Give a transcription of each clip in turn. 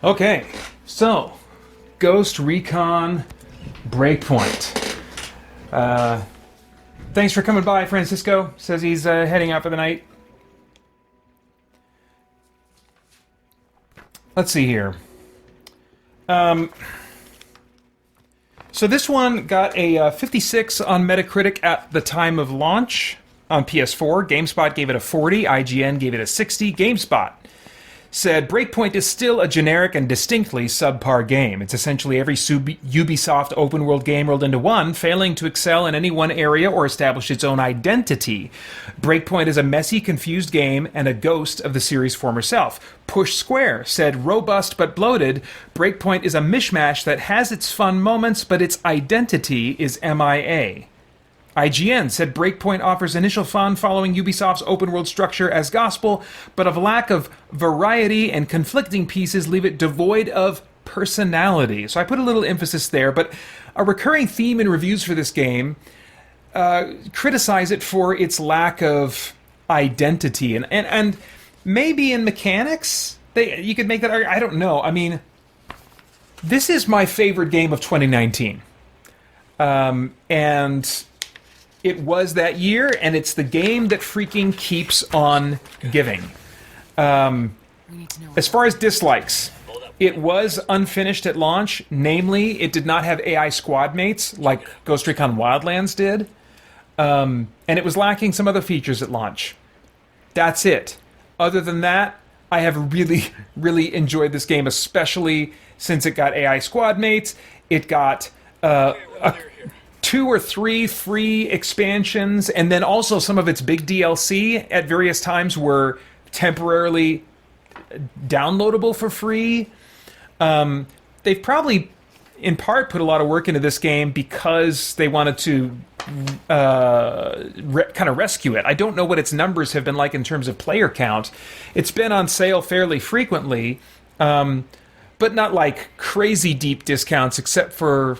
Okay, so Ghost Recon Breakpoint. Thanks for coming by, Francisco. Says he's heading out for the night. Let's see here. So this one got a 56 on Metacritic at the time of launch on PS4. GameSpot gave it a 40. IGN gave it a 60. GameSpot said Breakpoint is still a generic and distinctly subpar game. It's essentially every Ubisoft open-world game rolled into one, failing to excel in any one area or establish its own identity. Breakpoint is a messy, confused game and a ghost of the series' former self. Push Square said robust but bloated, Breakpoint is a mishmash that has its fun moments, but its identity is MIA. IGN said Breakpoint offers initial fun following Ubisoft's open-world structure as gospel, but a lack of variety and conflicting pieces leave it devoid of personality. So I put a little emphasis there, but a recurring theme in reviews for this game criticize it for its lack of identity. And maybe in mechanics, you could make that argument. I don't know. I mean, this is my favorite game of 2019. And it was that year, and it's the game that freaking keeps on giving. As far as dislikes, it was unfinished at launch. Namely, it did not have AI squad mates like Ghost Recon Wildlands did. And it was lacking some other features at launch. That's it. Other than that, I have really, really enjoyed this game, especially since it got AI squad mates. It got two or three free expansions, and then also some of its big DLC at various times were temporarily downloadable for free. They've probably, in part, put a lot of work into this game because they wanted to kind of rescue it. I don't know what its numbers have been like in terms of player count. It's been on sale fairly frequently, but not like crazy deep discounts, except for,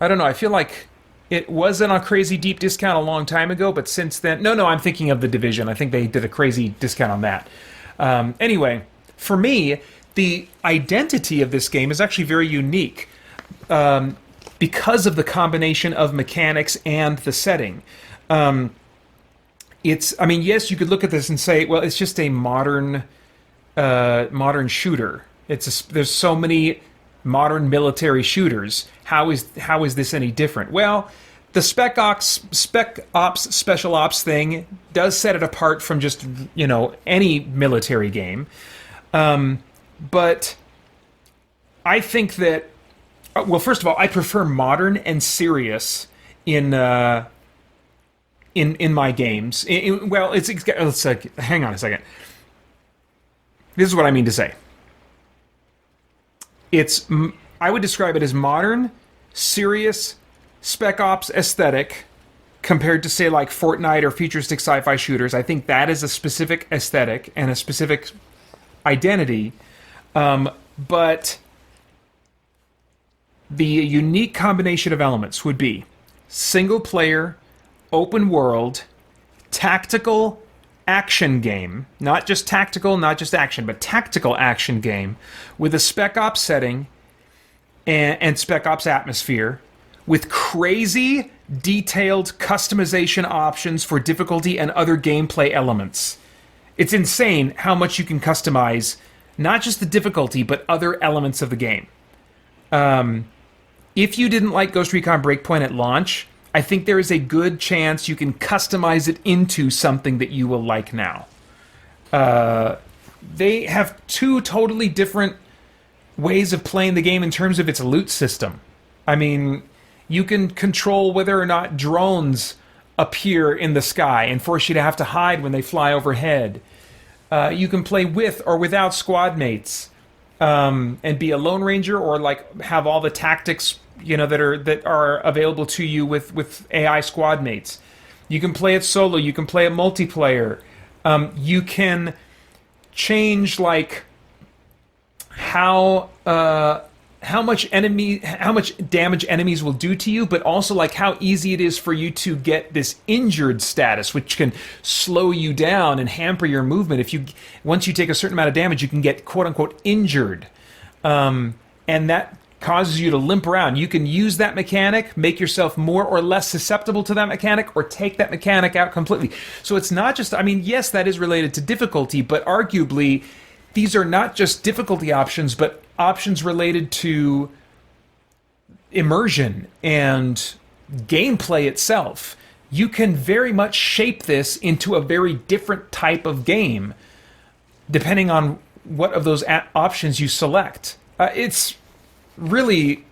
I don't know, I feel like it wasn't a crazy deep discount a long time ago, but since then... No, I'm thinking of The Division. I think they did a crazy discount on that. Anyway, for me, the identity of this game is actually very unique because of the combination of mechanics and the setting. I mean, yes, you could look at this and say, well, it's just a modern shooter. There's so many modern military shooters. How is this any different? Well, the Spec Ops Special Ops thing does set it apart from just, any military game. But I think that, well, first of all, I prefer modern and serious in my games. Let's hang on a second. This is what I mean to say. I would describe it as modern, serious, Spec Ops aesthetic compared to, say, like Fortnite or futuristic sci-fi shooters. I think that is a specific aesthetic and a specific identity. But the unique combination of elements would be single-player, open world, tactical action game, not just tactical, not just action, but tactical action game with a Spec Ops setting and Spec Ops atmosphere with crazy detailed customization options for difficulty and other gameplay elements. It's insane how much you can customize not just the difficulty, but other elements of the game. If you didn't like Ghost Recon Breakpoint at launch, I think there is a good chance you can customize it into something that you will like now. They have two totally different ways of playing the game in terms of its loot system. I mean, you can control whether or not drones appear in the sky and force you to have to hide when they fly overhead. You can play with or without squad mates, and be a Lone Ranger, or like have all the tactics that are available to you with AI squad mates. You can play it solo. You can play it multiplayer. You can change like how much damage enemies will do to you, but also like how easy it is for you to get this injured status, which can slow you down and hamper your movement. Once you take a certain amount of damage, you can get quote unquote injured. and that causes you to limp around. You can use that mechanic, make yourself more or less susceptible to that mechanic, or take that mechanic out completely. So it's not just, I mean, yes, that is related to difficulty, but arguably, these are not just difficulty options, but options related to immersion and gameplay itself. You can very much shape this into a very different type of game, depending on what of those options you select. It's really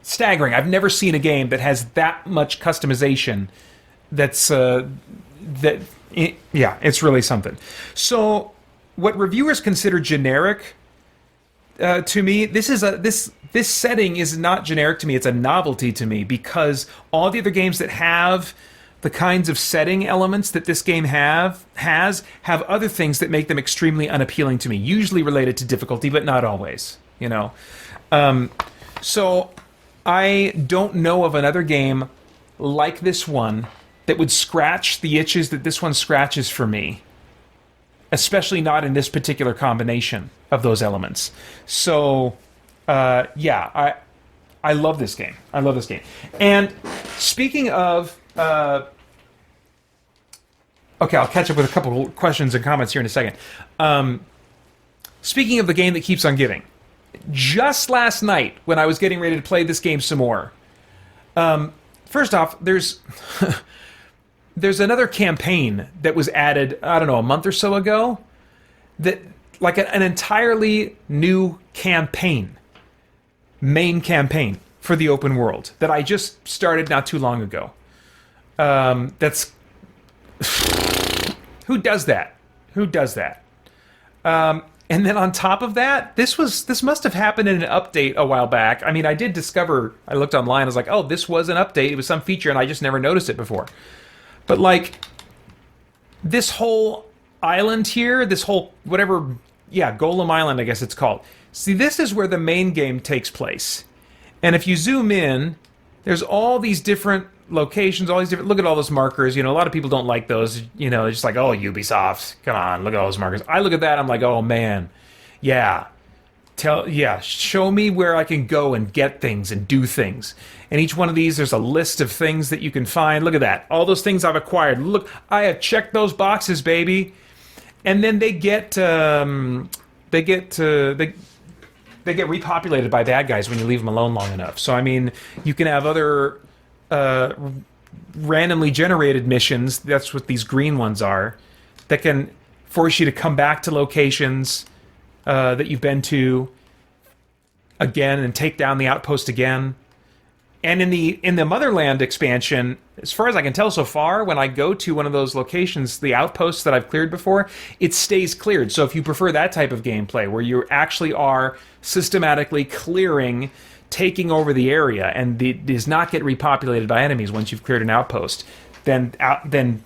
staggering. I've never seen a game that has that much customization. It's really something. So, what reviewers consider generic, to me, this setting is not generic to me. It's a novelty to me, because all the other games that have the kinds of setting elements that this game have other things that make them extremely unappealing to me, usually related to difficulty, but not always, you know. So I don't know of another game like this one that would scratch the itches that this one scratches for me, especially not in this particular combination of those elements. So I love this game. I love this game. And speaking of okay, I'll catch up with a couple of questions and comments here in a second. Speaking of the game that keeps on giving, just last night when I was getting ready to play this game some more, first off, there's there's another campaign that was added, I don't know, a month or so ago, that like an entirely new campaign, main campaign for the open world that I just started not too long ago. That's who does that? Who does that? And then on top of that, this must have happened in an update a while back. I mean, I did discover, I looked online, I was like, oh, this was an update. It was some feature, and I just never noticed it before. But like, this whole island here, this whole whatever, Golem Island, I guess it's called. See, this is where the main game takes place. And if you zoom in, there's all these different locations, all these different, look at all those markers. You know, a lot of people don't like those. You know, it's just like, oh, Ubisoft, come on, look at all those markers. I look at that, I'm like, oh man, show me where I can go and get things and do things. And each one of these, there's a list of things that you can find. Look at that, all those things I've acquired. Look, I have checked those boxes, baby. And then they get repopulated by bad guys when you leave them alone long enough. So I mean, you can have other randomly generated missions, that's what these green ones are, that can force you to come back to locations that you've been to again and take down the outpost again. And in the Motherland expansion, as far as I can tell so far, when I go to one of those locations, the outposts that I've cleared before, it stays cleared. So if you prefer that type of gameplay, where you actually are systematically clearing, taking over the area, and it does not get repopulated by enemies once you've cleared an outpost, then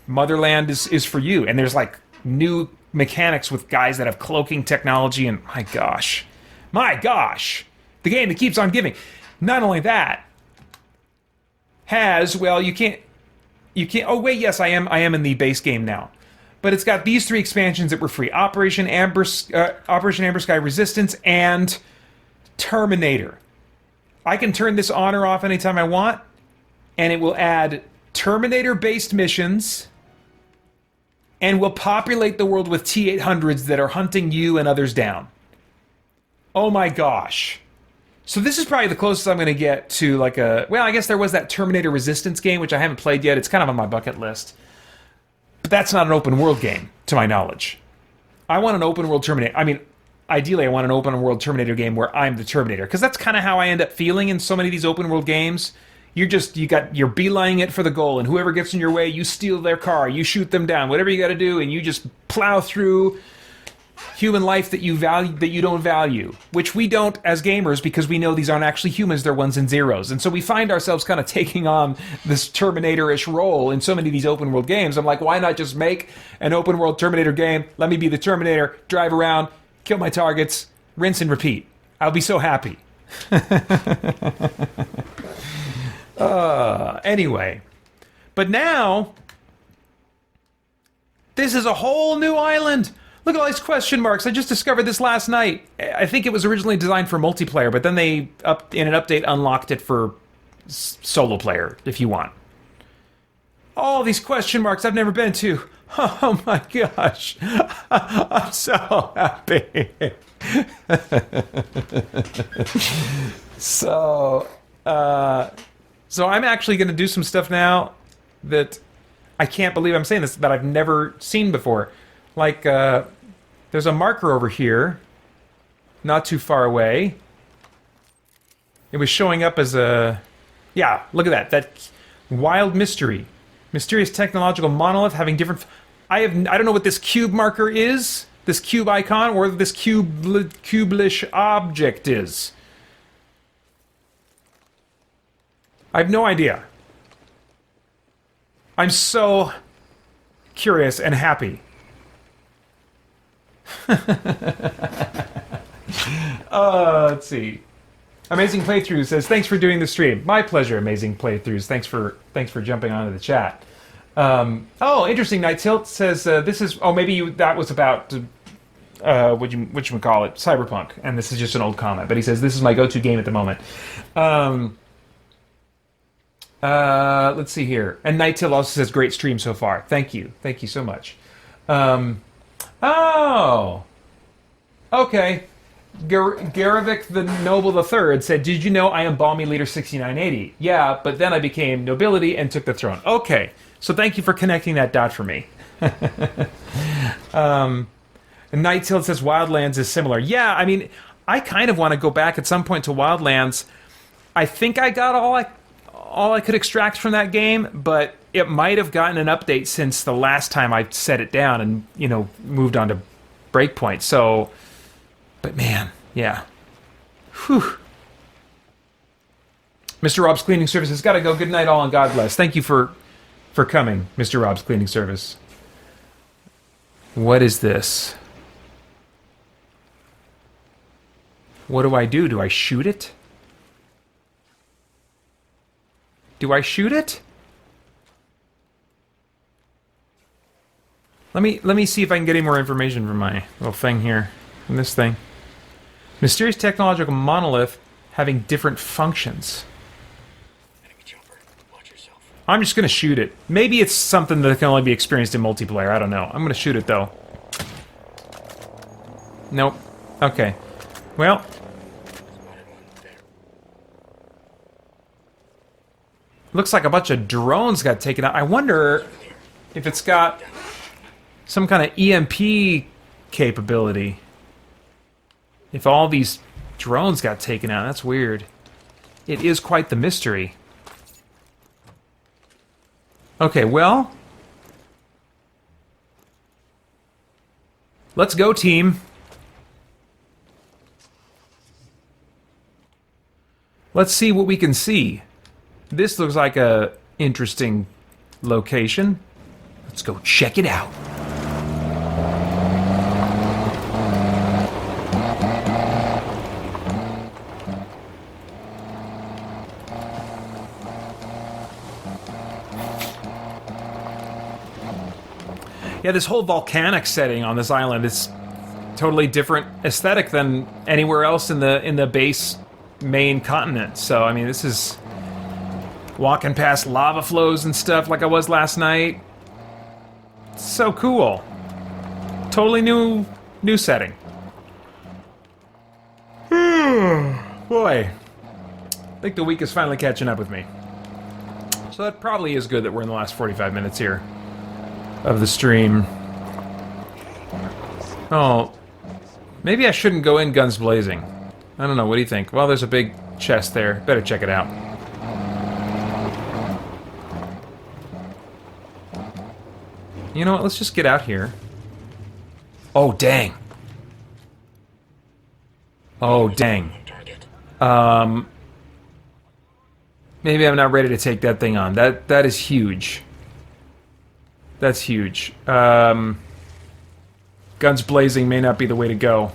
Motherland is for you. And there's like new mechanics with guys that have cloaking technology, and my gosh, the game that keeps on giving. Not only that, you can't. Oh wait, yes, I am in the base game now, but it's got these 3 expansions that were free: Operation Amber Sky Resistance and Terminator. I can turn this on or off anytime I want, and it will add Terminator-based missions and will populate the world with T-800s that are hunting you and others down. Oh my gosh. So this is probably the closest I'm going to get to like I guess there was that Terminator Resistance game, which I haven't played yet. It's kind of on my bucket list. But that's not an open world game, to my knowledge. I want an open world Terminator. I mean, ideally, I want an open world Terminator game where I'm the Terminator, because that's kind of how I end up feeling in so many of these open world games. You're beelining it for the goal, and whoever gets in your way, you steal their car, you shoot them down, whatever you got to do, and you just plow through human life that you don't value, which we don't as gamers, because we know these aren't actually humans, they're ones and zeros. And so we find ourselves kind of taking on this Terminator-ish role in so many of these open world games. I'm like, why not just make an open world Terminator game? Let me be the Terminator, drive around, kill my targets, rinse and repeat. I'll be so happy. Anyway, but now this is a whole new island. Look at all these question marks. I just discovered this last night. I think it was originally designed for multiplayer, but then they, in an update, unlocked it for solo player, if you want. All these question marks I've never been to. Oh my gosh. I'm so happy. So I'm actually going to do some stuff now that I can't believe I'm saying this, that I've never seen before. Like, there's a marker over here, not too far away. It was showing up as a... Yeah, look at that. That wild mystery. Mysterious technological monolith having different... I don't know what this cube marker is, this cube icon, or this cubelish object is. I have no idea. I'm so curious and happy. Let's see. Amazing Playthrough says, thanks for doing the stream. My pleasure, Amazing Playthroughs. Thanks for jumping onto the chat. Oh, interesting. Night Tilt says, this is... Oh, maybe that was about... whatchamacallit, Cyberpunk. And this is just an old comment. But he says, this is my go-to game at the moment. Let's see here. And Night Tilt also says, great stream so far. Thank you. Thank you so much. Oh! Okay. Garavik the Noble III said, did you know I am Balmy Leader 6980? Yeah, but then I became nobility and took the throne. Okay. So thank you for connecting that dot for me. And Night Tilt says Wildlands is similar. Yeah, I mean, I kind of want to go back at some point to Wildlands. I think I got all I could extract from that game, but it might have gotten an update since the last time I set it down and, you know, moved on to Breakpoint. So, but man, yeah. Whew. Mr. Rob's Cleaning Service has got to go. Good night all and God bless. Thank you for coming, Mr. Rob's Cleaning Service. What is this? What do I do? Do I shoot it? Do I shoot it? Let me see if I can get any more information from my little thing here. From this thing. Mysterious technological monolith having different functions. I'm just gonna shoot it. Maybe it's something that can only be experienced in multiplayer. I don't know. I'm gonna shoot it though. Nope. Okay. Well. Looks like a bunch of drones got taken out. I wonder if it's got some kind of EMP capability. If all these drones got taken out, that's weird. It is quite the mystery. Okay, well, let's go, team. Let's see what we can see. This looks like a interesting location. Let's go check it out. Yeah, this whole volcanic setting on this island is totally different aesthetic than anywhere else in the base main continent. So, I mean, this is walking past lava flows and stuff like I was last night. So cool. Totally new setting. Boy. I think the week is finally catching up with me. So that probably is good that we're in the last 45 minutes here of the stream. Oh, maybe I shouldn't go in guns blazing. I don't know, what do you think? Well, there's a big chest there. Better check it out. You know what, let's just get out here. Oh, dang. Oh, dang. Maybe I'm not ready to take that thing on. That is huge. That's huge. Guns blazing may not be the way to go.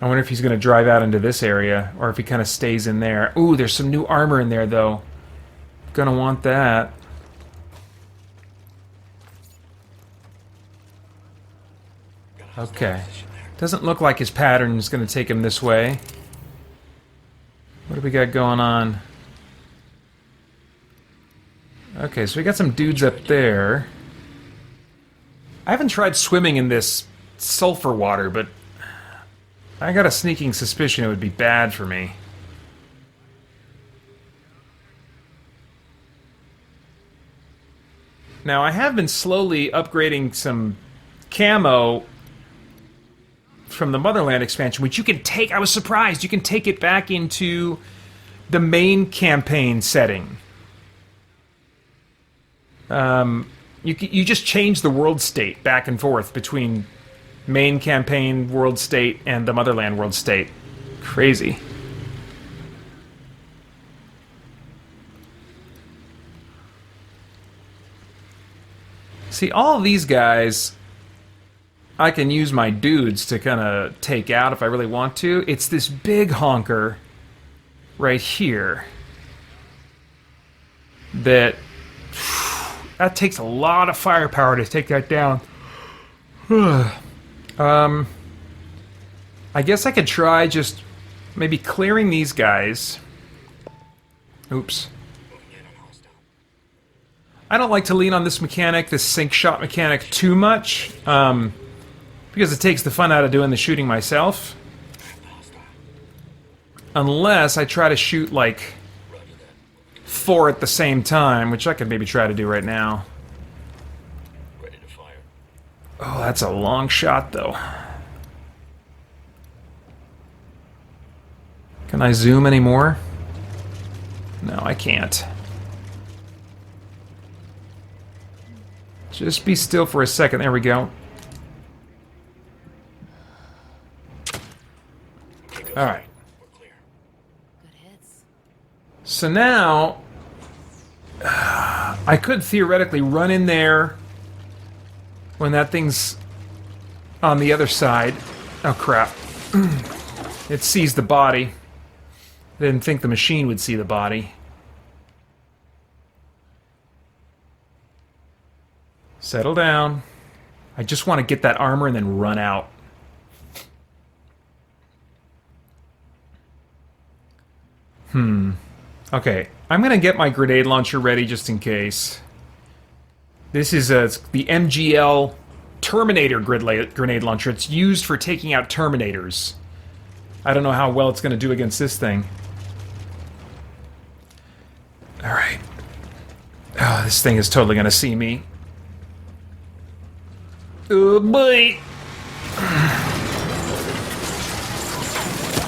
I wonder if he's going to drive out into this area, or if he kind of stays in there. Ooh, there's some new armor in there, though. Gonna want that. Okay. Doesn't look like his pattern is going to take him this way. What do we got going on? Okay, so we got some dudes up there. I haven't tried swimming in this sulfur water, but I got a sneaking suspicion it would be bad for me. Now, I have been slowly upgrading some camo from the Motherland expansion, which you can take. I was surprised. You can take it back into the main campaign setting. You just change the world state back and forth between main campaign world state and the Motherland world state. Crazy. See, all of these guys, I can use my dudes to kind of take out if I really want to. It's this big honker right here that takes a lot of firepower to take that down. I guess I could try just maybe clearing these guys. Oops. I don't like to lean on this mechanic, this sync shot mechanic, too much, because it takes the fun out of doing the shooting myself. Unless I try to shoot, like, 4 at the same time, which I could maybe try to do right now. Ready to fire. Oh, that's a long shot, though. Can I zoom anymore? No, I can't. Just be still for a second. There we go. Alright. So now, I could theoretically run in there when that thing's on the other side. Oh crap. It sees the body. I didn't think the machine would see the body. Settle down. I just want to get that armor and then run out. Okay, I'm going to get my grenade launcher ready just in case. This is the MGL Terminator grenade launcher. It's used for taking out Terminators. I don't know how well it's going to do against this thing. Alright. Oh, this thing is totally going to see me. Oh boy!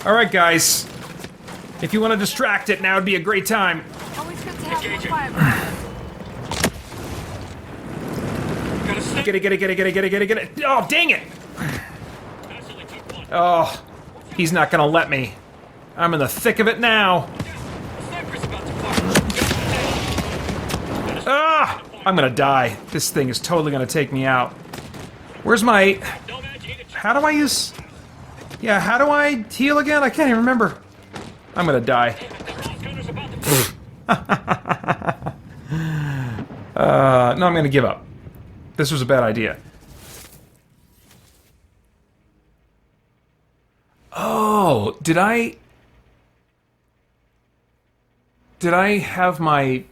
Alright, guys. If you want to distract it, now would be a great time. Always good to have more fire. Get it. Oh, dang it! Oh, he's not gonna let me. I'm in the thick of it now. Ah! I'm gonna die. This thing is totally gonna take me out. Where's my... How do I use... Yeah, how do I heal again? I can't even remember. I'm gonna die. No, I'm gonna give up. This was a bad idea. Oh, did I have my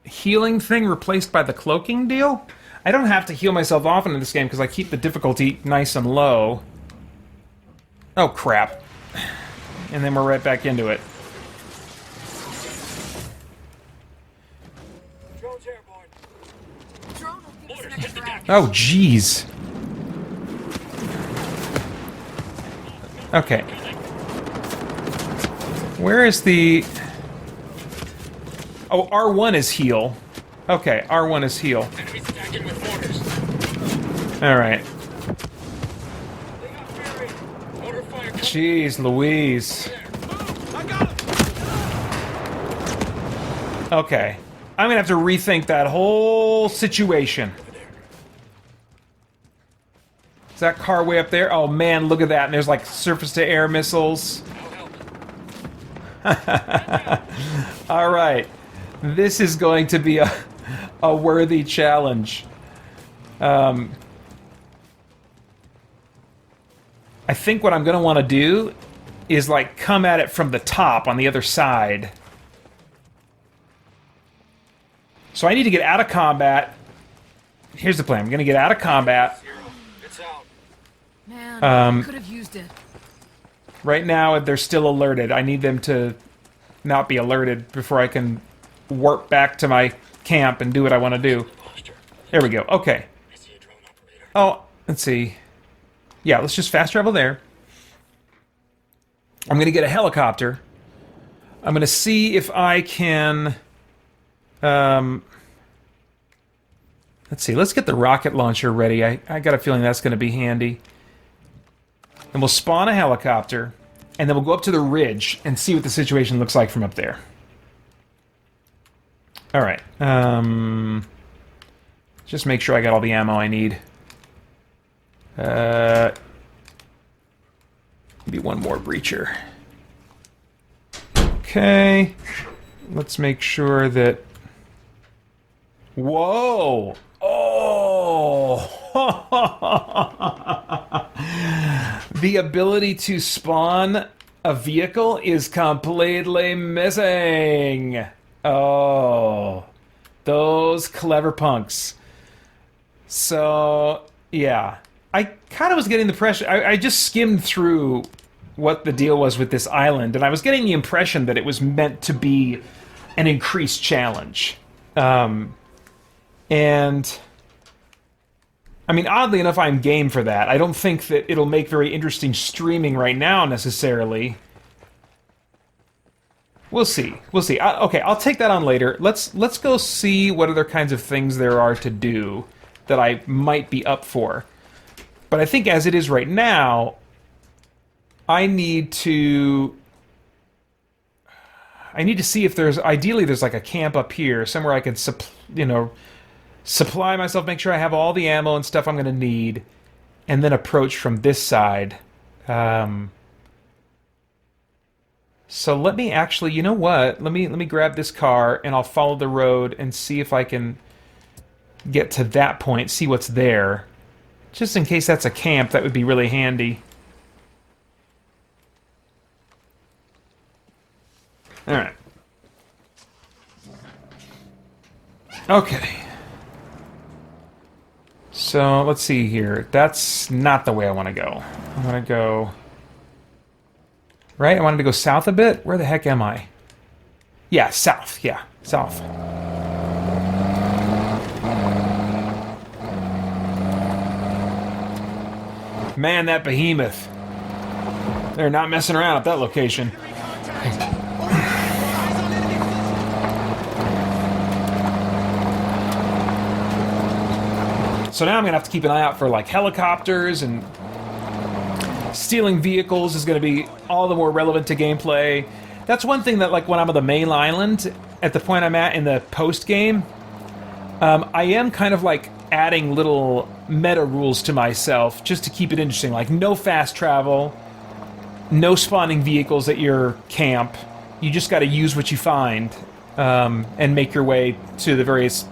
healing thing replaced by the cloaking deal? I don't have to heal myself often in this game because I keep the difficulty nice and low. Oh, crap. And then we're right back into it. Drone's airborne. Drone will give us an extra round. Oh, jeez. Okay. Where is the... Oh, R1 is heal. Okay, R1 is heal. Enemies attacking with mortars. Alright. They got Fury. Mortar fire. Jeez Louise. I got him. Okay. I'm gonna have to rethink that whole situation. Is that car way up there? Oh man, look at that. And there's like surface-to-air missiles. Alright. This is going to be a worthy challenge. I think what I'm going to want to do is, like, come at it from the top on the other side. So I need to get out of combat. Here's the plan. I'm going to get out of combat. Zero. It's out. Man, I could have used it. Right now, they're still alerted. I need them to not be alerted before I can warp back to my camp and do what I want to do. Posture. There we go. Okay. I see a drone operator. Oh, let's see. Yeah, let's just fast travel there. I'm going to get a helicopter. I'm going to see if I can... let's see. Let's get the rocket launcher ready. I got a feeling that's going to be handy. And we'll spawn a helicopter. And then we'll go up to the ridge and see what the situation looks like from up there. Alright. Just make sure I got all the ammo I need. Maybe one more breacher. Okay. Let's make sure that... Whoa! Oh! The ability to spawn a vehicle is completely missing. Oh. Those clever punks. So, yeah. I kind of was getting the impression... I just skimmed through what the deal was with this island, and I was getting the impression that it was meant to be an increased challenge. And... I mean, oddly enough, I'm game for that. I don't think that it'll make very interesting streaming right now, necessarily. We'll see. We'll see. Okay, I'll take that on later. Let's go see what other kinds of things there are to do that I might be up for. But I think as it is right now, I need to see if there's... Ideally, there's like a camp up here, somewhere I can, supply myself, make sure I have all the ammo and stuff I'm going to need, and then approach from this side. So let me actually, you know what? Let me grab this car, and I'll follow the road and see if I can get to that point, see what's there. Just in case that's a camp, that would be really handy. Alright. Okay. So, let's see here. That's not the way I want to go. I want to go... Right? I wanted to go south a bit? Where the heck am I? Yeah, south. Yeah, south. Man, that behemoth. They're not messing around at that location. So now I'm going to have to keep an eye out for, like, helicopters, and stealing vehicles is going to be all the more relevant to gameplay. That's one thing that, like, when I'm on the main island, at the point I'm at in the post-game, I am kind of, like, adding little meta rules to myself just to keep it interesting. Like, no fast travel, no spawning vehicles at your camp. You just got to use what you find and make your way to the various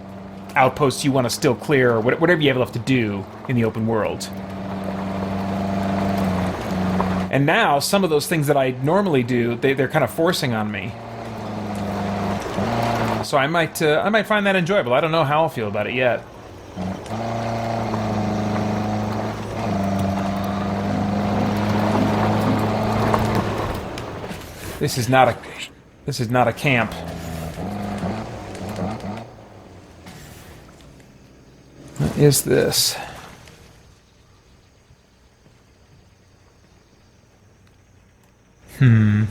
outposts you want to still clear, or whatever you have left to do in the open world. And now, some of those things that I normally do, they're kind of forcing on me. So I might find that enjoyable. I don't know how I'll feel about it yet. This is not a camp. What is this? Heads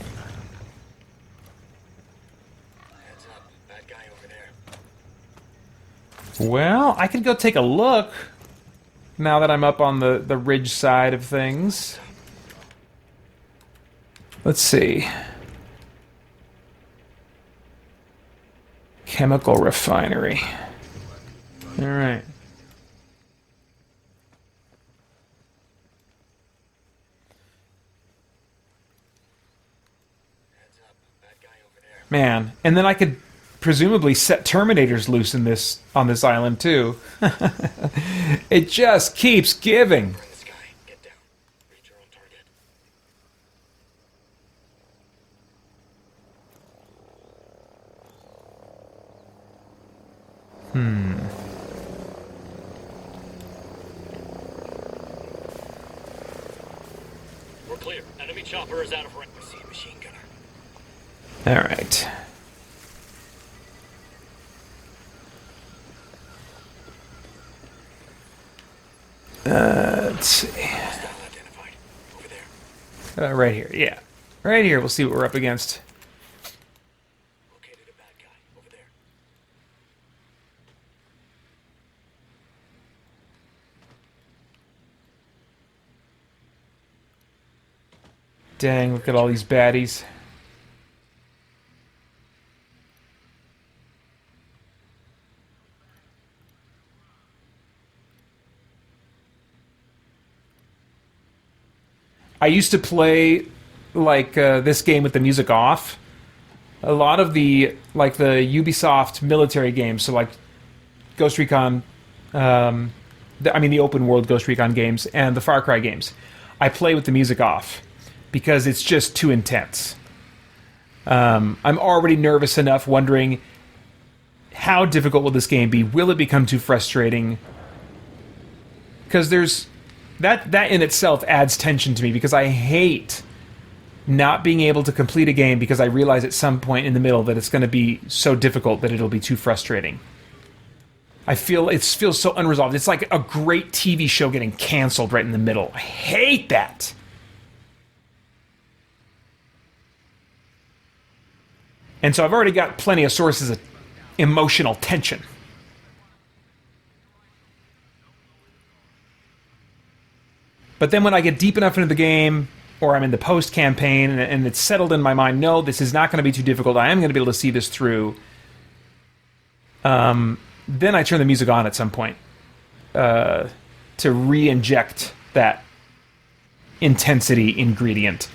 up. Bad guy over there. Well, I could go take a look now that I'm up on the ridge side of things. Let's see. Chemical refinery. All right. Man, and then I could presumably set Terminators loose in on this island too. It just keeps giving. This guy, get down. Reach your own target. clear. Enemy chopper is out of range. I see a machine gunner. All right. Let's see. Hostile identified. Over there. Right here, yeah. Right here, we'll see what we're up against. Located a bad guy. Over there. Dang, look at all these baddies. I used to play like this game with the music off. A lot of the like the Ubisoft military games, so like Ghost Recon, the open world Ghost Recon games and the Far Cry games, I play with the music off because it's just too intense. I'm already nervous enough, wondering how difficult will this game be? Will it become too frustrating? Because there's that in itself adds tension to me, because I hate not being able to complete a game because I realize at some point in the middle that it's going to be so difficult that it'll be too frustrating. I feel it feels so unresolved. It's like a great TV show getting canceled right in the middle. I hate that. And so I've already got plenty of sources of emotional tension. But then when I get deep enough into the game, or I'm in the post-campaign, and it's settled in my mind, no, this is not going to be too difficult, I am going to be able to see this through, then I turn the music on at some point to re-inject that intensity ingredient.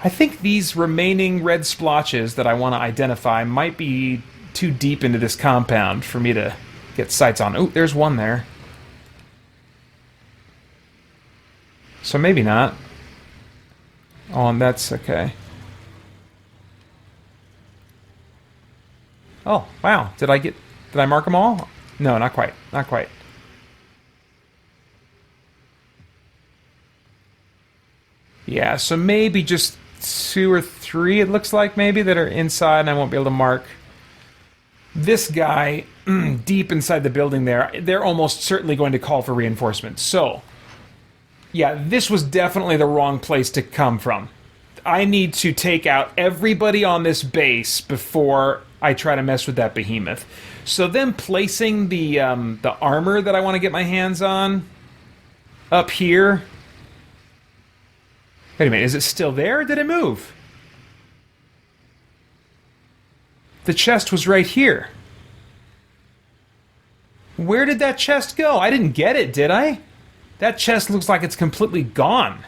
I think these remaining red splotches that I want to identify might be too deep into this compound for me to get sights on. Oh, there's one there. So maybe not. Oh, and that's okay. Oh, wow. Did I mark them all? No, not quite. Not quite. Yeah, so maybe just 2 or 3, it looks like, maybe, that are inside, and I won't be able to mark. This guy, deep inside the building there, they're almost certainly going to call for reinforcements. So, yeah, this was definitely the wrong place to come from. I need to take out everybody on this base before I try to mess with that behemoth. So then placing the armor that I want to get my hands on up here. Wait a minute, is it still there, or did it move? The chest was right here. Where did that chest go? I didn't get it, did I? That chest looks like it's completely gone.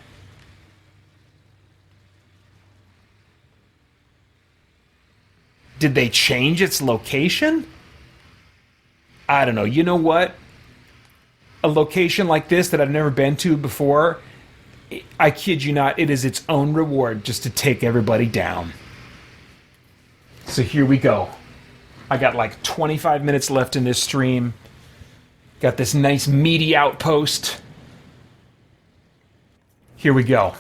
Did they change its location? I don't know. You know what? A location like this that I've never been to before, I kid you not, it is its own reward just to take everybody down. So here we go. I got like 25 minutes left in this stream. Got this nice meaty outpost. Here we go.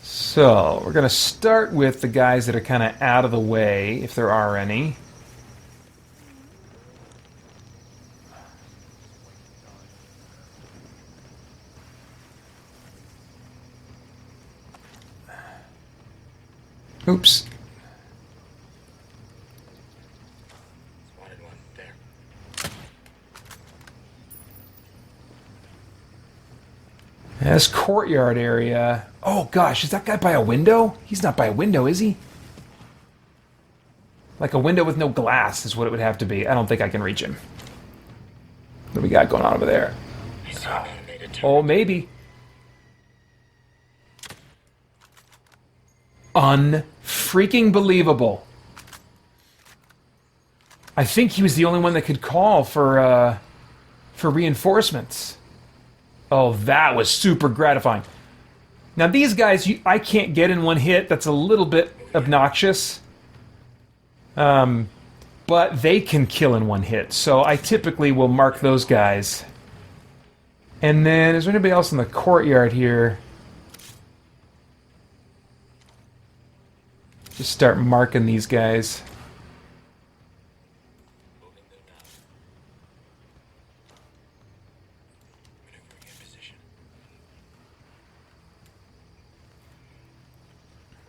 So, we're going to start with the guys that are kind of out of the way, if there are any. Oops. Spotted one. There. This courtyard area. Oh gosh, is that guy by a window? He's not by a window, is he? Like a window with no glass is what it would have to be. I don't think I can reach him. What do we got going on over there? I see an automated turret. Oh, maybe. Unfreaking believable. I think he was the only one that could call for reinforcements. Oh, that was super gratifying. Now these guys, I can't get in one hit. That's a little bit obnoxious. but they can kill in one hit. So I typically will mark those guys. And then, is there anybody else in the courtyard here? Just start marking these guys. Moving them now. Maneuvering in position.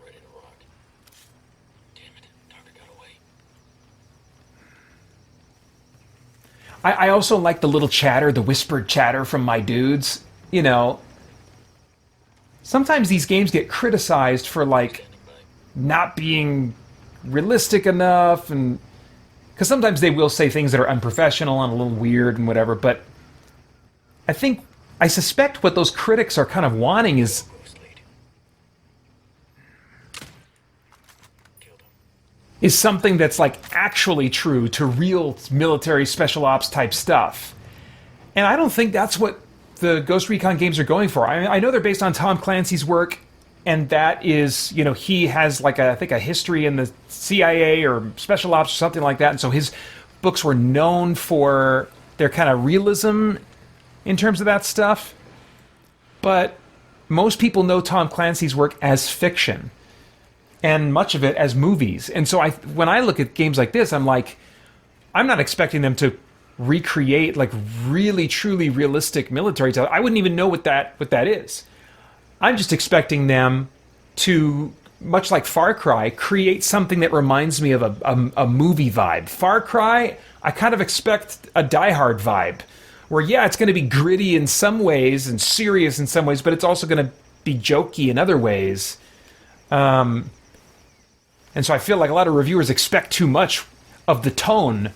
Right in a rock. Damn it, Tucker got away. I also like the little chatter, the whispered chatter from my dudes. You know, sometimes these games get criticized for, like, Standing by. not being realistic enough, and because sometimes they will say things that are unprofessional and a little weird and whatever, but I suspect what those critics are kind of wanting is Ghost lead. Killed him. something that's like actually true to real military special ops type stuff. And I don't think that's what the Ghost Recon games are going for. I know they're based on Tom Clancy's work, and that is, you know, he has like I think a history in the CIA or special ops or something like that, and so his books were known for their kind of realism in terms of that stuff. But most people know Tom Clancy's work as fiction, and much of it as movies. And so when I look at games like this, I'm like, I'm not expecting them to recreate like really truly realistic military stuff. I wouldn't even know what that is. I'm just expecting them to, much like Far Cry, create something that reminds me of a movie vibe. Far Cry, I kind of expect a Die Hard vibe, where yeah, it's going to be gritty in some ways and serious in some ways, but it's also going to be jokey in other ways. And so I feel like a lot of reviewers expect too much of the tone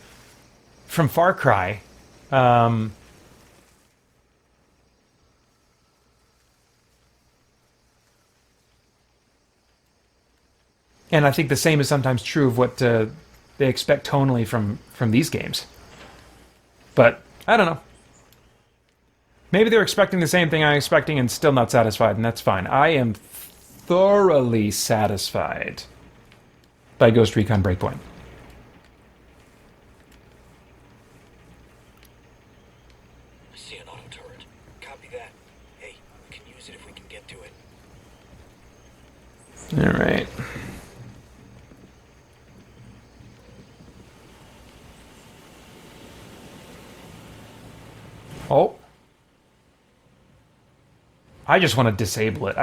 from Far Cry. And I think the same is sometimes true of what they expect tonally from these games. But I don't know. Maybe they're expecting the same thing I'm expecting and still not satisfied, and that's fine. I am thoroughly satisfied by Ghost Recon Breakpoint. I see an auto turret. Copy that. Hey, we can use it if we can get to it. All right. Oh. I just want to disable it.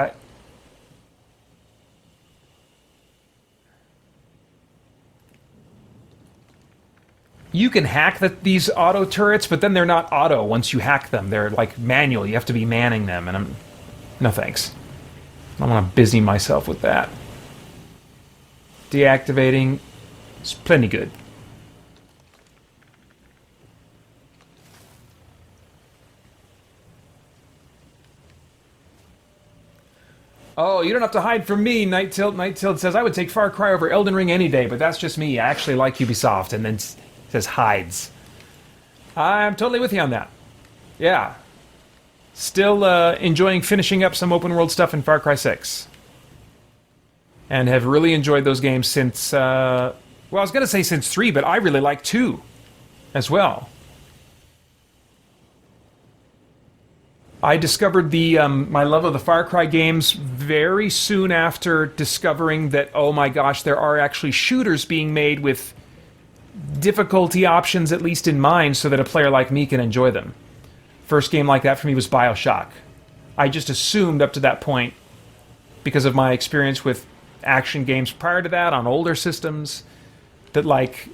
You can hack these auto turrets, but then they're not auto once you hack them. They're like manual. You have to be manning them, and no thanks. I don't want to busy myself with that. Deactivating is plenty good. Oh, you don't have to hide from me, Night Tilt. Night Tilt says, I would take Far Cry over Elden Ring any day, but that's just me. I actually like Ubisoft. And then says hides. I'm totally with you on that. Yeah. Still enjoying finishing up some open world stuff in Far Cry 6. And have really enjoyed those games since, well, I was going to say since 3, but I really like 2 as well. I discovered my love of the Far Cry games very soon after discovering that, oh my gosh, there are actually shooters being made with difficulty options, at least in mind, so that a player like me can enjoy them. First game like that for me was BioShock. I just assumed up to that point, because of my experience with action games prior to that on older systems, that like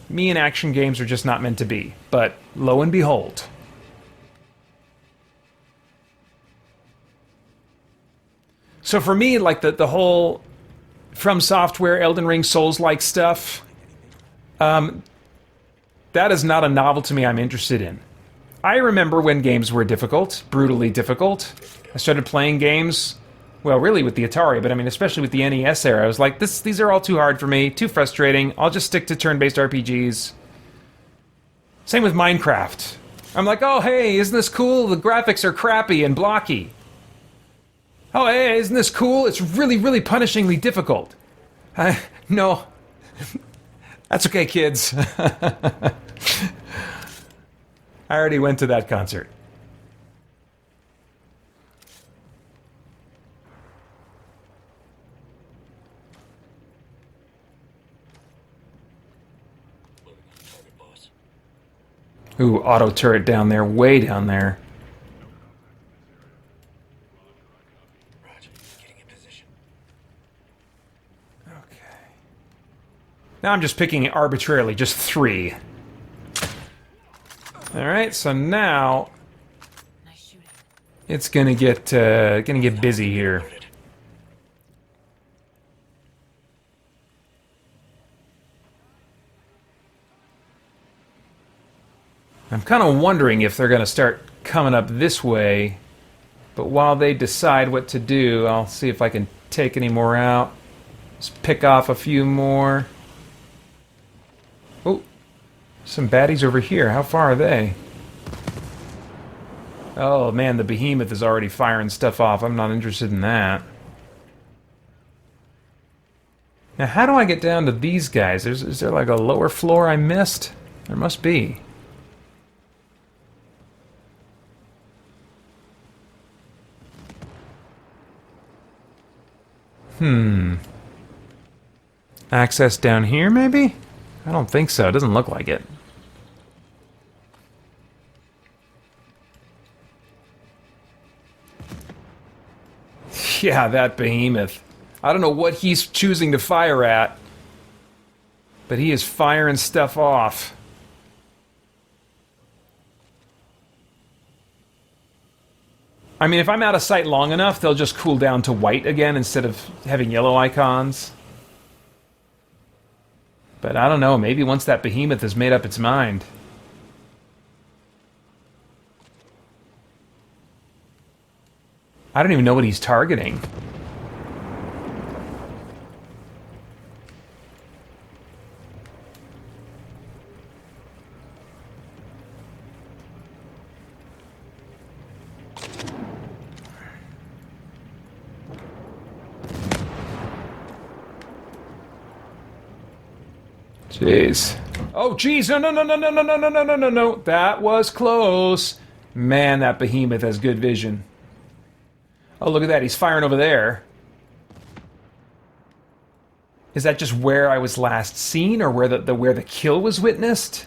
me and action games are just not meant to be. But lo and behold. So for me, like the whole From Software, Elden Ring, Souls-like stuff, that is not a novel to me I'm interested in. I remember when games were difficult, brutally difficult. I started playing games, well, really with the Atari, but I mean, especially with the NES era. I was like, these are all too hard for me, too frustrating. I'll just stick to turn-based RPGs. Same with Minecraft. I'm like, oh, hey, isn't this cool? The graphics are crappy and blocky. Oh, hey, isn't this cool? It's really, really punishingly difficult. No. That's okay, kids. I already went to that concert. Moving on target, boss. Ooh, auto turret down there, way down there. Roger. Getting in position. Okay. Now I'm just picking arbitrarily, just 3. Alright, so now Nice shooting. it's gonna get busy here. Loaded. I'm kind of wondering if they're gonna start coming up this way, but while they decide what to do, I'll see if I can take any more out. Just pick off a few more. Oh, some baddies over here. How far are they? Oh man, the behemoth is already firing stuff off. I'm not interested in that. Now, how do I get down to these guys? Is there like a lower floor I missed? There must be. Access down here, maybe? I don't think so. It doesn't look like it. Yeah, that behemoth. I don't know what he's choosing to fire at, but he is firing stuff off. I mean, if I'm out of sight long enough, they'll just cool down to white again instead of having yellow icons. But I don't know, maybe once that behemoth has made up its mind. I don't even know what he's targeting. Jeez. Oh, jeez. No, no, no, no, no, no, no, no, no, no, no, no. That was close. Man, that behemoth has good vision. Oh, look at that. He's firing over there. Is that just where I was last seen, or where the kill was witnessed?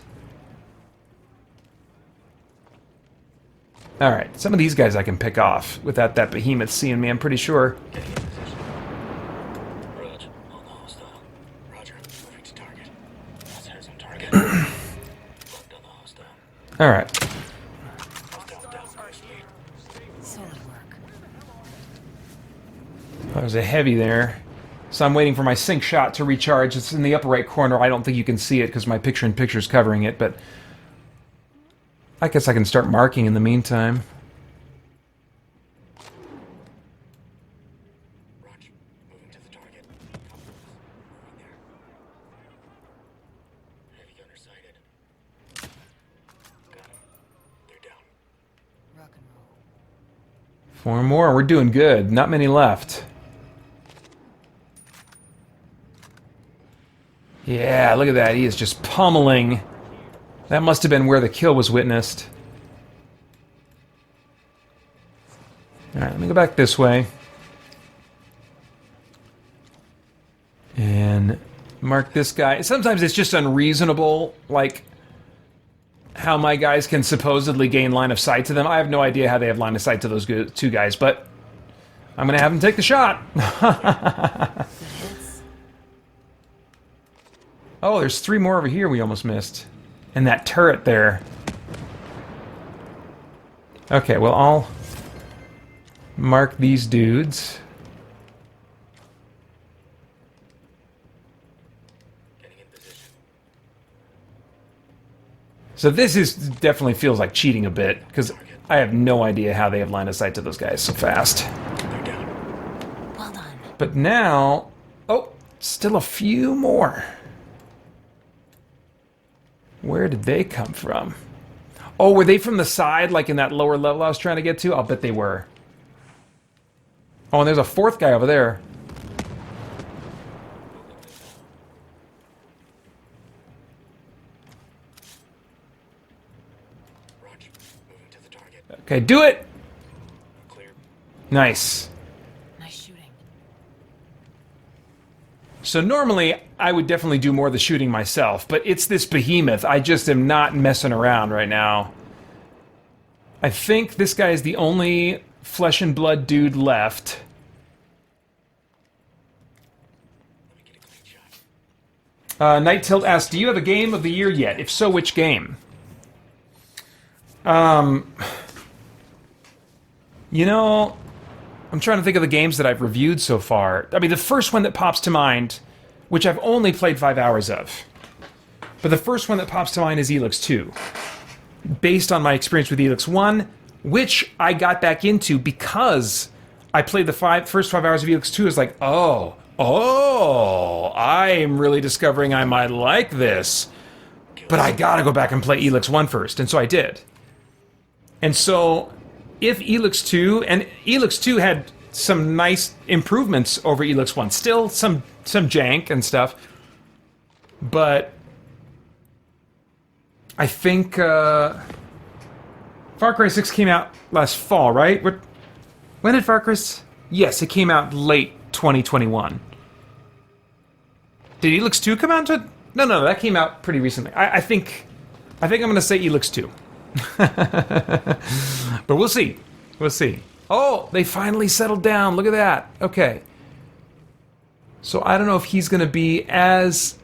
All right. Some of these guys I can pick off without that behemoth seeing me, I'm pretty sure. Getting in position. Roger. On the hostile. Roger. Moving to target. Crosshairs on target. Locked on the hostile. All right. Hostile down. Clear speed. Solid work. There's a heavy there. So I'm waiting for my sync shot to recharge. It's in the upper right corner. I don't think you can see it because my picture-in-picture is covering it, but I guess I can start marking in the meantime. Roger. Moving to the target. Moving there. Heavy gunner sighted. Got him. They're down. Rock and roll. 4 more. We're doing good. Not many left. Yeah, look at that. He is just pummeling. That must have been where the kill was witnessed. Alright, let me go back this way. And mark this guy. Sometimes it's just unreasonable, like how my guys can supposedly gain line of sight to them. I have no idea how they have line of sight to those 2 guys, but I'm going to have them take the shot. Oh, there's 3 more over here we almost missed. And that turret there. Okay, well, I'll mark these dudes. Getting in position. So this is definitely feels like cheating a bit, because I have no idea how they have line of sight to those guys so fast. They're down. Well done. But now... Oh, still a few more. Where did they come from? Oh, were they from the side, like in that lower level I was trying to get to? I'll bet they were. Oh, and there's a 4th guy over there. Okay, do it! Clear. Nice. Nice shooting. So normally, I would definitely do more of the shooting myself, but it's this behemoth. I just am not messing around right now. I think this guy is the only flesh and blood dude left. Let me get a clean shot. Night Tilt asks, do you have a game of the year yet? If so, which game? You know, I'm trying to think of the games that I've reviewed so far. I mean, the first one that pops to mind, which I've only played 5 hours of, but the first one that pops to mind is Elix 2. Based on my experience with Elix 1, which I got back into because I played the first 5 hours of Elix 2. Is like, oh, I'm really discovering I might like this. But I gotta go back and play Elix 1 first, and so I did. And so, if Elix 2, and Elix 2 had some nice improvements over Elix 1, still some jank and stuff, but I think Far Cry 6 came out last fall, right? When did Far Cry? Yes, it came out late 2021. Did Elix 2 come out? No, that came out pretty recently. I think I'm going to say Elix 2. But we'll see. We'll see. Oh, they finally settled down. Look at that. Okay. So I don't know if he's going to be as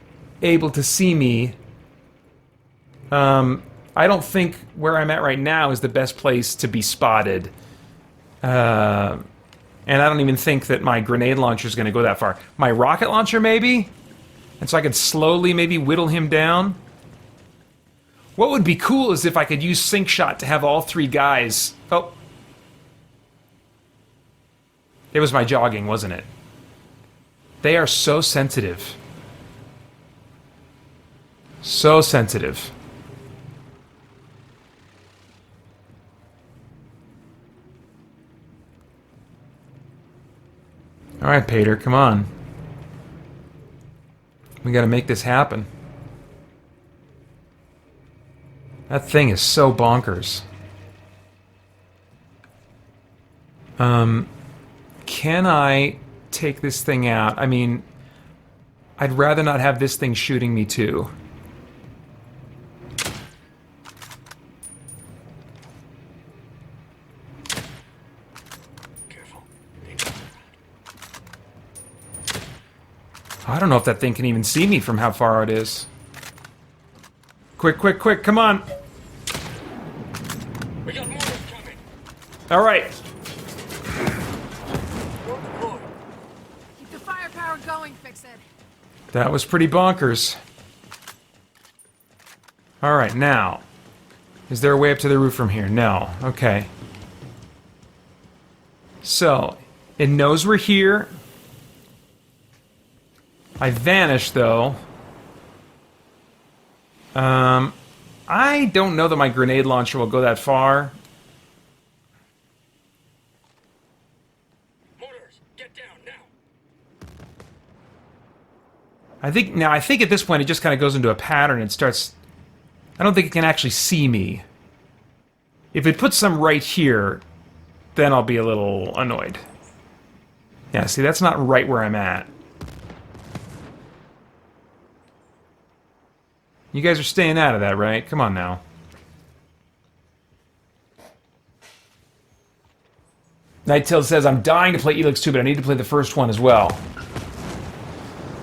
able to see me. I don't think where I'm at right now is the best place to be spotted. And I don't even think that my grenade launcher is going to go that far. My rocket launcher, maybe? And so I could slowly maybe whittle him down. What would be cool is if I could use Sync Shot to have all 3 guys... Oh. It was my jogging, wasn't it? They are so sensitive. So sensitive. Alright, Pater, come on. We gotta make this happen. That thing is so bonkers. Can I take this thing out? I mean, I'd rather not have this thing shooting me too. Careful. I don't know if that thing can even see me from how far it is. Quick, quick, quick, come on! We got mortars coming. Alright. We're deployed. Keep the firepower going, Fix It. That was pretty bonkers. Alright, now. Is there a way up to the roof from here? No. Okay. So, it knows we're here. I vanished, though. I don't know that my grenade launcher will go that far. Mortars, get down now. I think at this point it just kind of goes into a pattern and starts... I don't think it can actually see me. If it puts some right here, then I'll be a little annoyed. Yeah, see, that's not right where I'm at. You guys are staying out of that, right? Come on now. Nighttail says, I'm dying to play Elix 2, but I need to play the first one as well.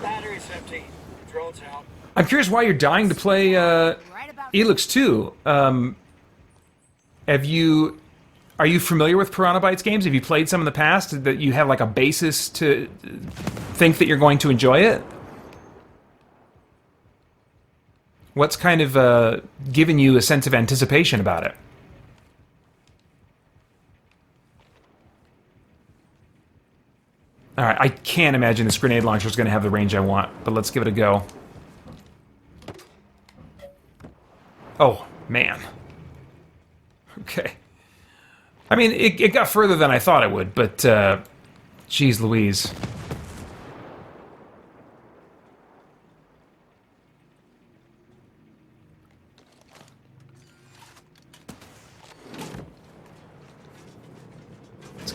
Battery's empty. Drone's out. I'm curious why you're dying to play Right about Elix 2. Are you familiar with Piranha Bytes games? Have you played some in the past that you have like a basis to think that you're going to enjoy it? What's kind of given you a sense of anticipation about it? Alright, I can't imagine this grenade launcher is going to have the range I want, but let's give it a go. Oh, man. Okay. I mean, it got further than I thought it would, but, geez Louise.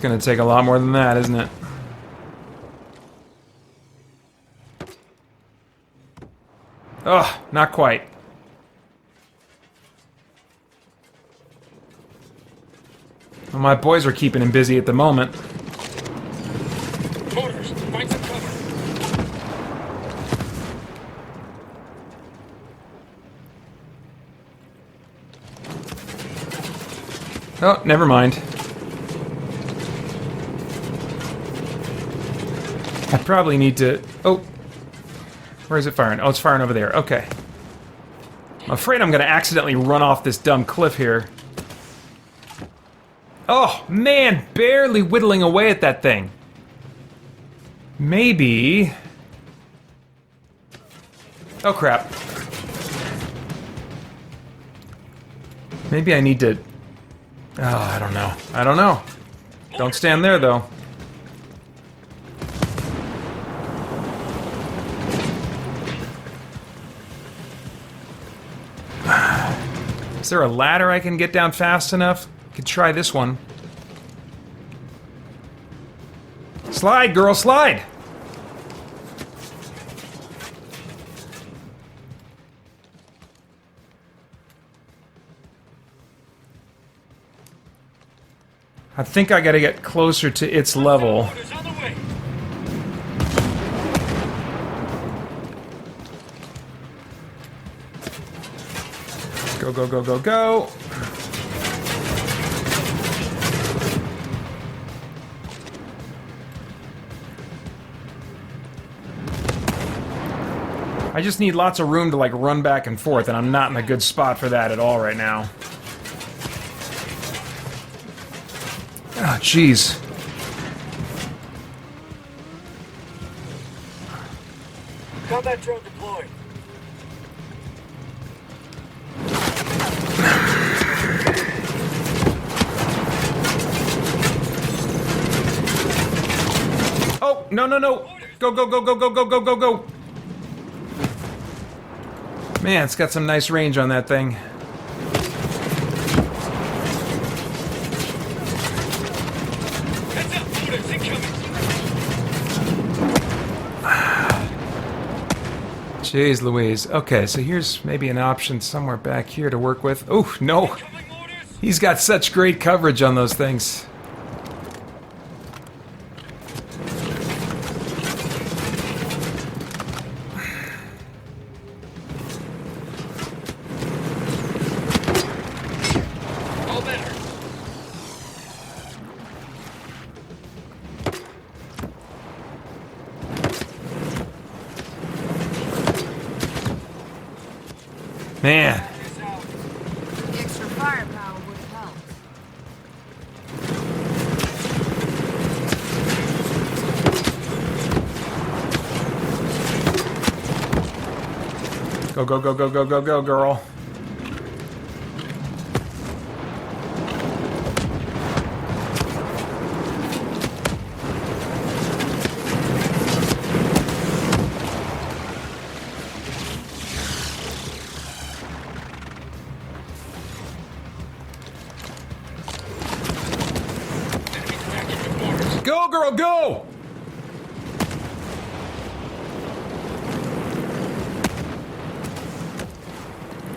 gonna take a lot more than that, isn't it? Oh, not quite. Well, my boys are keeping him busy at the moment. Mortars, find some cover. Oh, never mind. I probably need to... Oh. Where is it firing? Oh, it's firing over there. Okay. I'm afraid I'm going to accidentally run off this dumb cliff here. Oh, man! Barely whittling away at that thing. Maybe... Oh, crap. Maybe I need to... Oh, I don't know. I don't know. Don't stand there, though. Is there a ladder I can get down fast enough? Could try this one. Slide, girl, slide! I think I gotta get closer to its level. Mortars on the way. Go, go, go, go, go! I just need lots of room to, like, run back and forth, and I'm not in a good spot for that at all right now. Oh, jeez. Combat drone deployed. Oh, no, no, no! Go, go, go, go, go, go, go, go, go! Man, it's got some nice range on that thing. Heads up, mortars incoming. Jeez Louise. Okay, so here's maybe an option somewhere back here to work with. Oh, no! Coming mortars. He's got such great coverage on those things. All better. Man. This out. The extra firepower would have helped. Go, go, go, go, go, go, go, girl. Enemy attacking with mortars. Go, girl, go!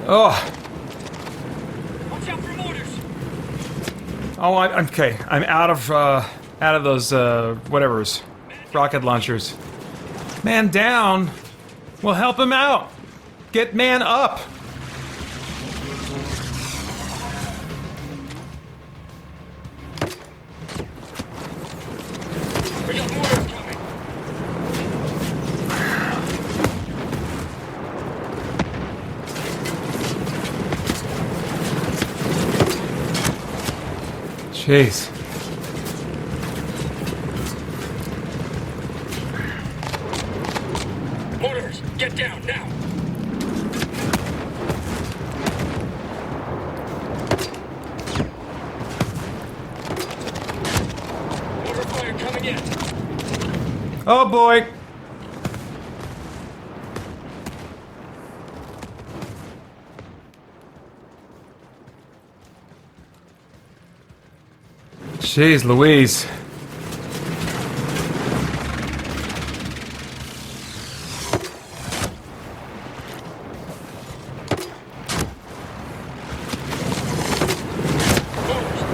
Oh, Watch out for mortars. I'm okay. I'm out of those whatever's rocket launchers. Man down. Well, help him out. Get man up. We got mortars coming. Jeez. Mortars, get down now. Mortar fire coming in. Oh boy. Jeez Louise.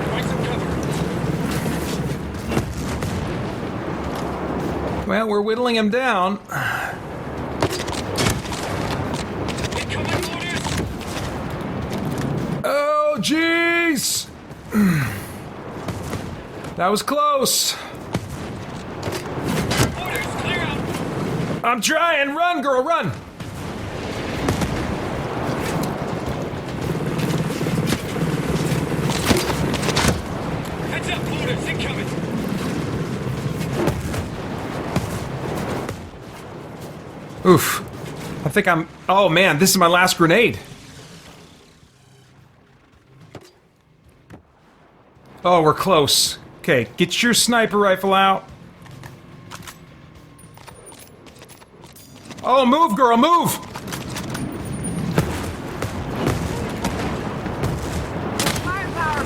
Find some cover. Well, we're whittling him down. Incoming orders. Oh, jeez! That was close. Orders, clear out. I'm trying. Run, girl, run. Heads up, orders, incoming. Oof. I think I'm... Oh, man, this is my last grenade. Oh, we're close. Okay, get your sniper rifle out. Oh, move, girl, move! Firepower.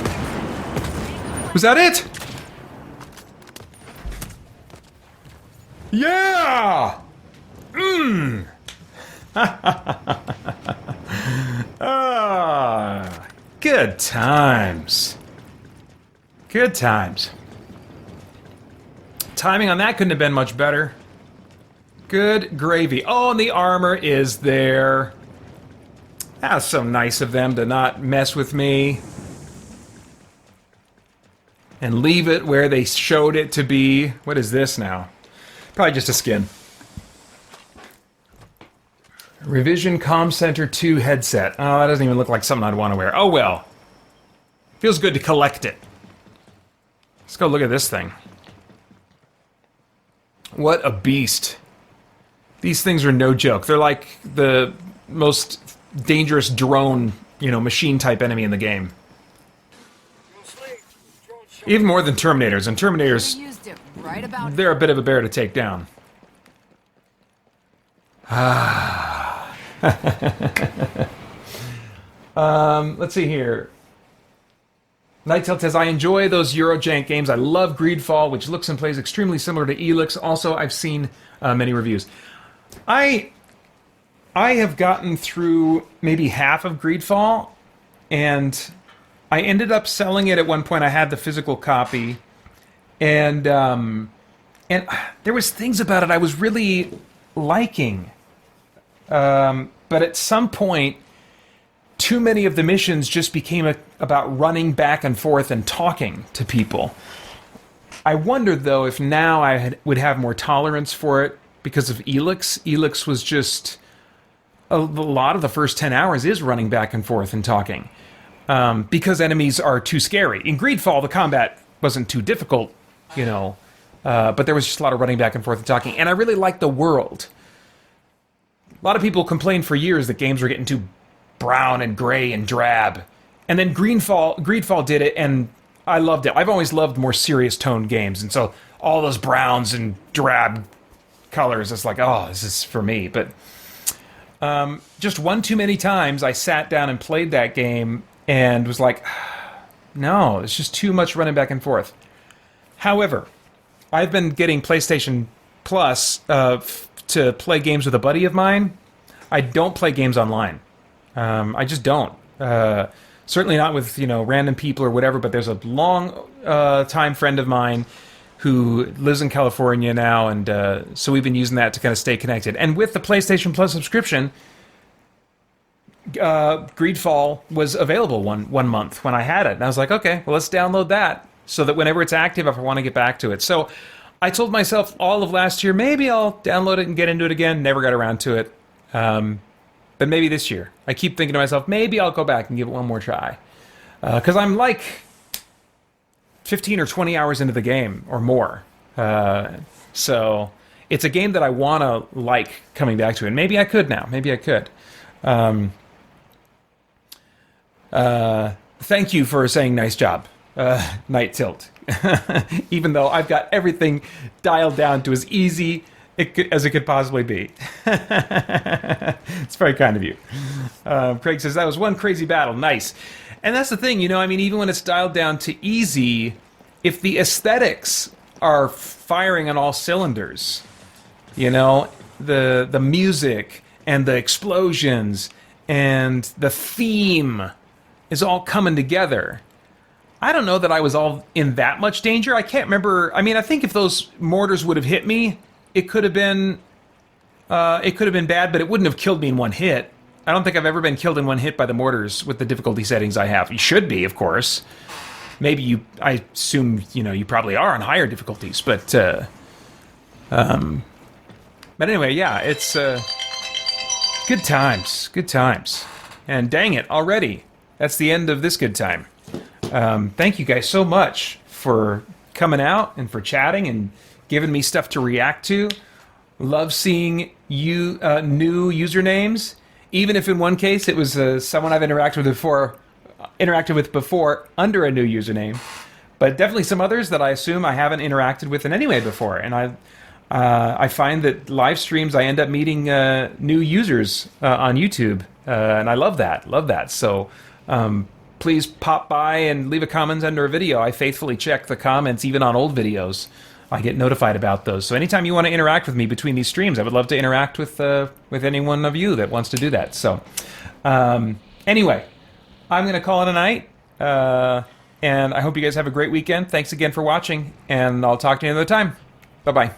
Was that it? Yeah! Mmm! Ah, good times. Good times. Timing on that couldn't have been much better. Good gravy. Oh, and the armor is there. That's so nice of them to not mess with me. And leave it where they showed it to be. What is this now? Probably just a skin. Revision Comm Center 2 headset. Oh, that doesn't even look like something I'd want to wear. Oh well. Feels good to collect it. Let's go look at this thing. What a beast. These things are no joke. They're like the most dangerous drone, machine type enemy in the game. Even more than Terminators. And Terminators, We used it right about they're a bit of a bear to take down. Let's see here. Nighttail says, I enjoy those Eurojank games. I love Greedfall, which looks and plays extremely similar to Elix. Also, I've seen many reviews. I have gotten through maybe half of Greedfall, and I ended up selling it at one point. I had the physical copy, and there was things about it I was really liking. But at some point, too many of the missions just became about running back and forth and talking to people. I wondered, though, if now I would have more tolerance for it because of Elix. Elix was just... A lot of the first 10 hours is running back and forth and talking. Because enemies are too scary. In Greedfall, the combat wasn't too difficult, but there was just a lot of running back and forth and talking. And I really liked the world. A lot of people complained for years that games were getting too brown and gray and drab. And then Greedfall did it, and I loved it. I've always loved more serious toned games, and so all those browns and drab colors, it's like, oh, this is for me. But just one too many times I sat down and played that game and was like, no, it's just too much running back and forth. However, I've been getting PlayStation Plus to play games with a buddy of mine. I don't play games online. I just don't. Certainly not with, random people or whatever, but there's a long time friend of mine who lives in California now, and so we've been using that to kind of stay connected. And with the PlayStation Plus subscription, Greedfall was available one month when I had it. And I was like, okay, well, let's download that so that whenever it's active, if I want to get back to it. So I told myself all of last year, maybe I'll download it and get into it again. Never got around to it. But maybe this year. I keep thinking to myself, maybe I'll go back and give it one more try. Because I'm like 15 or 20 hours into the game or more. So it's a game that I want to like coming back to. And maybe I could now. Maybe I could. Thank you for saying nice job, Night Tilt. Even though I've got everything dialed down to as easy as it could possibly be. It's very kind of you. Craig says, that was one crazy battle. Nice. And that's the thing, even when it's dialed down to easy, if the aesthetics are firing on all cylinders, you know, the music and the explosions and the theme is all coming together, I don't know that I was all in that much danger. I can't remember. I mean, I think if those mortars would have hit me, it could have been bad, but it wouldn't have killed me in one hit. I don't think I've ever been killed in one hit by the mortars with the difficulty settings I have. You should be, of course. Maybe you. I assume you probably are on higher difficulties, but anyway, yeah, it's good times, good times, and dang it, already that's the end of this good time. Thank you guys so much for coming out and for chatting and giving me stuff to react to. Love seeing you new usernames, even if in one case it was someone I've interacted with before under a new username, but definitely some others that I assume I haven't interacted with in any way before. And I find that live streams I end up meeting new users on YouTube, and I love that. So please pop by and leave a comment under a video. I faithfully check the comments even on old videos. I get notified about those. So anytime you want to interact with me between these streams, I would love to interact with any one of you that wants to do that. So anyway, I'm going to call it a night, and I hope you guys have a great weekend. Thanks again for watching, and I'll talk to you another time. Bye-bye.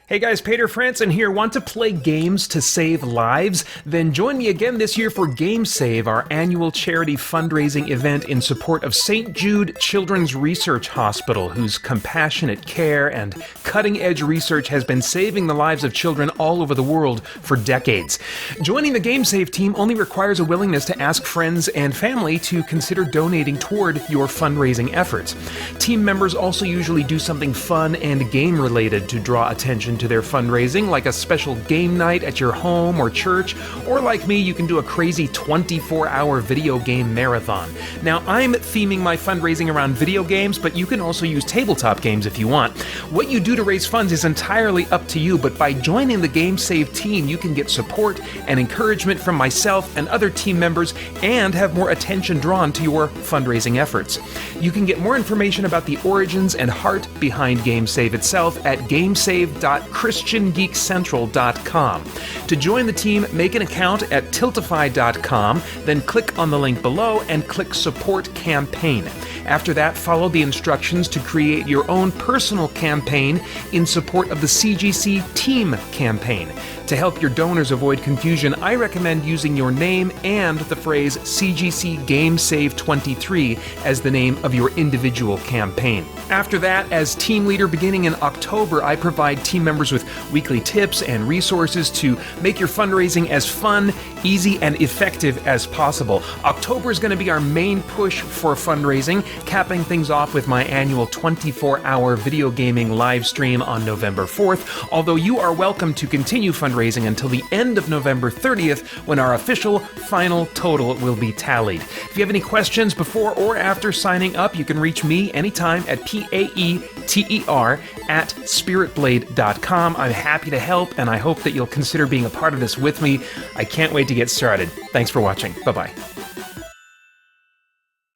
Hey guys, Peter Franson here. Want to play games to save lives? Then join me again this year for Game Save, our annual charity fundraising event in support of St. Jude Children's Research Hospital, whose compassionate care and cutting-edge research has been saving the lives of children all over the world for decades. Joining the Game Save team only requires a willingness to ask friends and family to consider donating toward your fundraising efforts. Team members also usually do something fun and game-related to draw attention to their fundraising, like a special game night at your home or church, or like me, you can do a crazy 24-hour video game marathon. Now, I'm theming my fundraising around video games, but you can also use tabletop games if you want. What you do to raise funds is entirely up to you, but by joining the Game Save team, you can get support and encouragement from myself and other team members and have more attention drawn to your fundraising efforts. You can get more information about the origins and heart behind Game Save itself at gamesave.christiangeekcentral.com. To join the team, make an account at tiltify.com, then click on the link below and click Support Campaign. After that, follow the instructions to create your own personal campaign in support of the CGC Team Campaign. To help your donors avoid confusion, I recommend using your name and the phrase CGC Game Save 23 as the name of your individual campaign. After that, as team leader beginning in October, I provide team members with weekly tips and resources to make your fundraising as fun, easy, and effective as possible. October is going to be our main push for fundraising, capping things off with my annual 24-hour video gaming live stream on November 4th, although you are welcome to continue fundraising until the end of November 30th, when our official final total will be tallied. If you have any questions before or after signing up, you can reach me anytime at paeter@spiritblade.com. I'm happy to help, and I hope that you'll consider being a part of this with me. I can't wait to get started. Thanks for watching. Bye-bye.